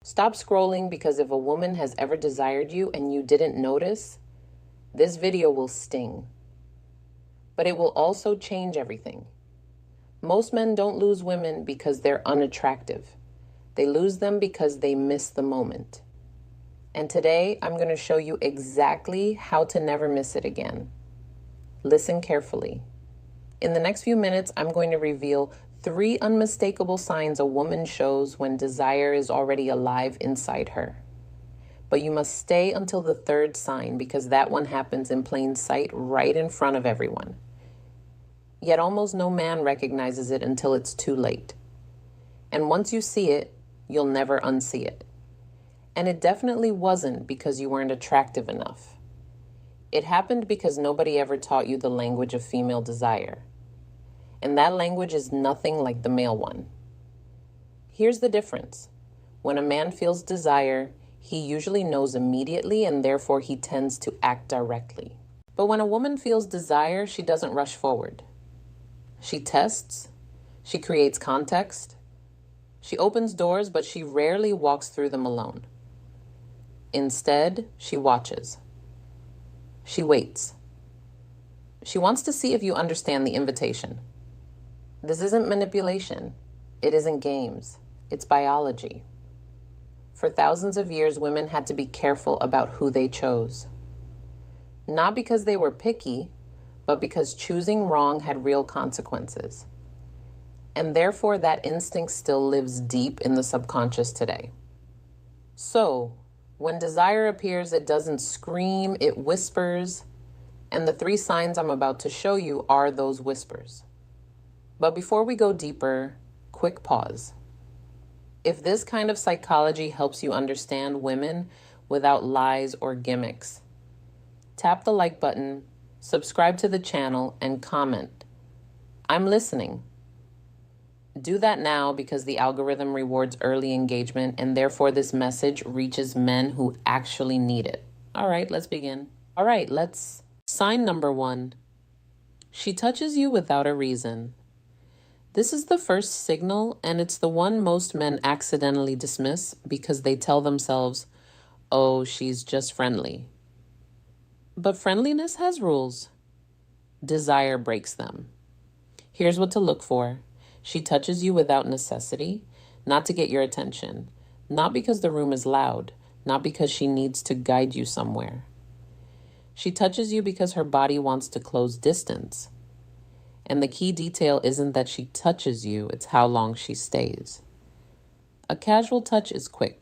Stop scrolling because if a woman has ever desired you and you didn't notice, this video will sting. But it will also change everything. Most men don't lose women because they're unattractive. They lose them because they miss the moment. And today, I'm going to show you exactly how to never miss it again. Listen carefully. In the next few minutes, I'm going to reveal 3 unmistakable signs a woman shows when desire is already alive inside her. But you must stay until the 3rd sign because that one happens in plain sight right in front of everyone. Yet almost no man recognizes it until it's too late. And once you see it, you'll never unsee it. And it definitely wasn't because you weren't attractive enough. It happened because nobody ever taught you the language of female desire. And that language is nothing like the male one. Here's the difference. When a man feels desire, he usually knows immediately and therefore he tends to act directly. But when a woman feels desire, she doesn't rush forward. She tests, she creates context, she opens doors, but she rarely walks through them alone. Instead, she watches. She waits. She wants to see if you understand the invitation. This isn't manipulation. It isn't games. It's biology. For thousands of years, women had to be careful about who they chose. Not because they were picky, but because choosing wrong had real consequences. And therefore, that instinct still lives deep in the subconscious today. So, when desire appears, it doesn't scream, it whispers. And the 3 signs I'm about to show you are those whispers. But before we go deeper, quick pause. If this kind of psychology helps you understand women without lies or gimmicks, tap the like button, subscribe to the channel, and comment. I'm listening. Do that now because the algorithm rewards early engagement and therefore this message reaches men who actually need it. All right, let's begin. Sign number 1. She touches you without a reason. This is the first signal, and it's the one most men accidentally dismiss because they tell themselves, oh, she's just friendly. But friendliness has rules. Desire breaks them. Here's what to look for. She touches you without necessity, not to get your attention, not because the room is loud, not because she needs to guide you somewhere. She touches you because her body wants to close distance. And the key detail isn't that she touches you, it's how long she stays. A casual touch is quick,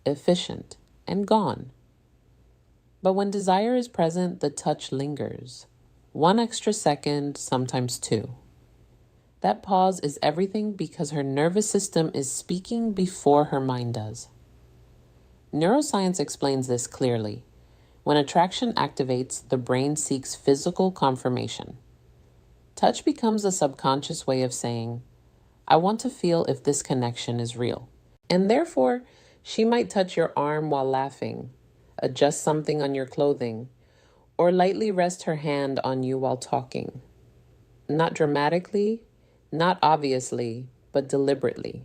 efficient, and gone. But when desire is present, the touch lingers. 1 extra second, sometimes 2. That pause is everything because her nervous system is speaking before her mind does. Neuroscience explains this clearly. When attraction activates, the brain seeks physical confirmation. Touch becomes a subconscious way of saying, I want to feel if this connection is real. And therefore, she might touch your arm while laughing, adjust something on your clothing, or lightly rest her hand on you while talking. Not dramatically, not obviously, but deliberately.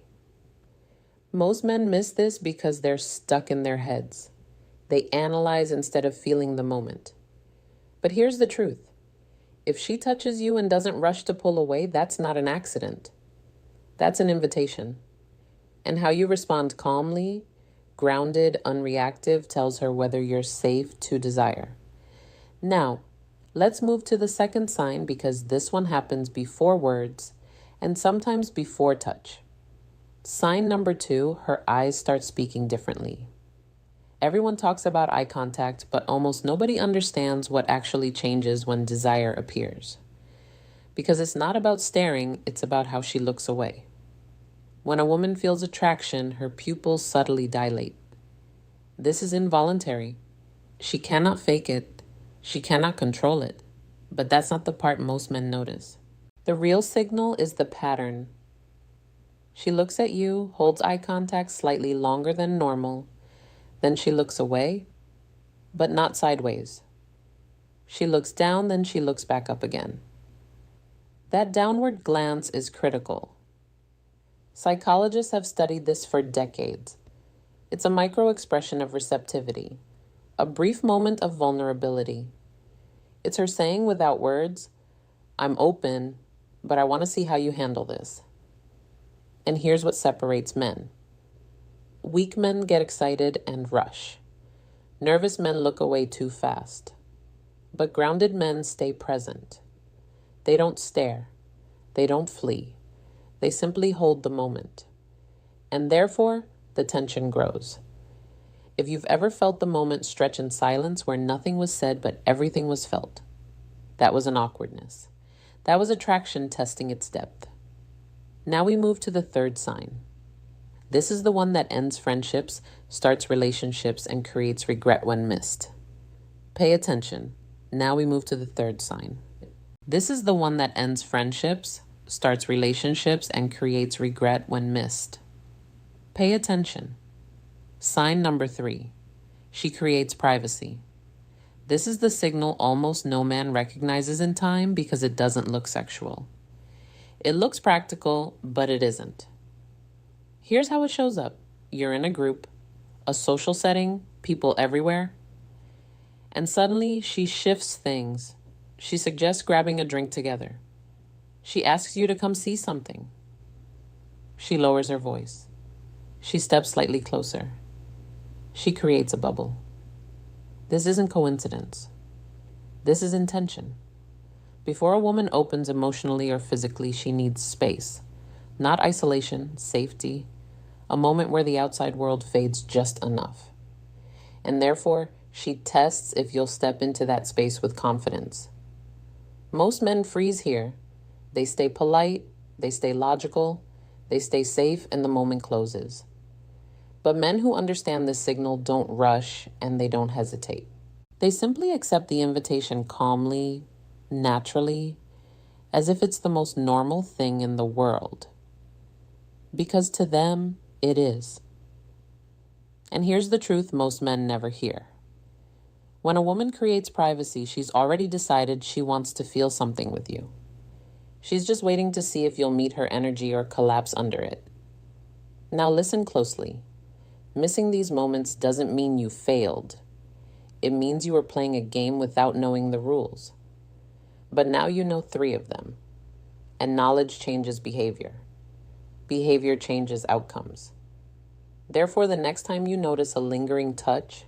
Most men miss this because they're stuck in their heads. They analyze instead of feeling the moment. But here's the truth. If she touches you and doesn't rush to pull away, that's not an accident. That's an invitation. And how you respond calmly, grounded, unreactive tells her whether you're safe to desire. Now, let's move to the 2nd sign because this one happens before words and sometimes before touch. Sign number 2, her eyes start speaking differently. Everyone talks about eye contact, but almost nobody understands what actually changes when desire appears. Because it's not about staring, it's about how she looks away. When a woman feels attraction, her pupils subtly dilate. This is involuntary. She cannot fake it. She cannot control it. But that's not the part most men notice. The real signal is the pattern. She looks at you, holds eye contact slightly longer than normal, then she looks away, but not sideways. She looks down, then she looks back up again. That downward glance is critical. Psychologists have studied this for decades. It's a micro expression of receptivity, a brief moment of vulnerability. It's her saying without words, I'm open, but I want to see how you handle this. And here's what separates men. Weak men get excited and rush. Nervous men look away too fast. But grounded men stay present. They don't stare. They don't flee. They simply hold the moment. And therefore, the tension grows. If you've ever felt the moment stretch in silence where nothing was said but everything was felt, that was an awkwardness. That was attraction testing its depth. Now we move to the third sign. This is the one that ends friendships, starts relationships, and creates regret when missed. Pay attention. Now we move to the third sign. This is the one that ends friendships, starts relationships, and creates regret when missed. Pay attention. Sign number 3. She creates privacy. This is the signal almost no man recognizes in time because it doesn't look sexual. It looks practical, but it isn't. Here's how it shows up. You're in a group, a social setting, people everywhere, and suddenly she shifts things. She suggests grabbing a drink together. She asks you to come see something. She lowers her voice. She steps slightly closer. She creates a bubble. This isn't coincidence. This is intention. Before a woman opens emotionally or physically, she needs space. Not isolation, safety, a moment where the outside world fades just enough. And therefore, she tests if you'll step into that space with confidence. Most men freeze here. They stay polite, they stay logical, they stay safe, and the moment closes. But men who understand this signal don't rush and they don't hesitate. They simply accept the invitation calmly, naturally, as if it's the most normal thing in the world. Because to them, it is. And here's the truth most men never hear. When a woman creates privacy, she's already decided she wants to feel something with you. She's just waiting to see if you'll meet her energy or collapse under it. Now listen closely. Missing these moments doesn't mean you failed. It means you were playing a game without knowing the rules. But now you know 3 of them. And knowledge changes behavior. Behavior changes outcomes. Therefore, the next time you notice a lingering touch,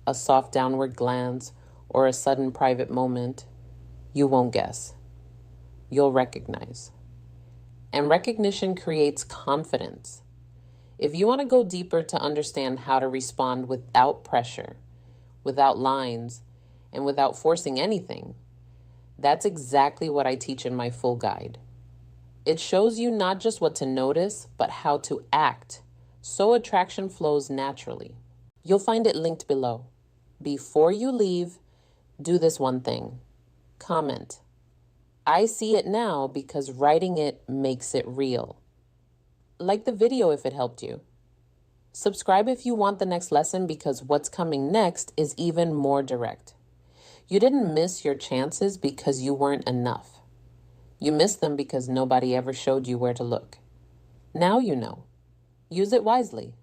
a soft downward glance, or a sudden private moment, you won't guess. You'll recognize. And recognition creates confidence. If you want to go deeper to understand how to respond without pressure, without lines, and without forcing anything, that's exactly what I teach in my full guide. It shows you not just what to notice, but how to act, so attraction flows naturally. You'll find it linked below. Before you leave, do this one thing. Comment. I see it now because writing it makes it real. Like the video if it helped you. Subscribe if you want the next lesson because what's coming next is even more direct. You didn't miss your chances because you weren't enough. You missed them because nobody ever showed you where to look. Now you know. Use it wisely.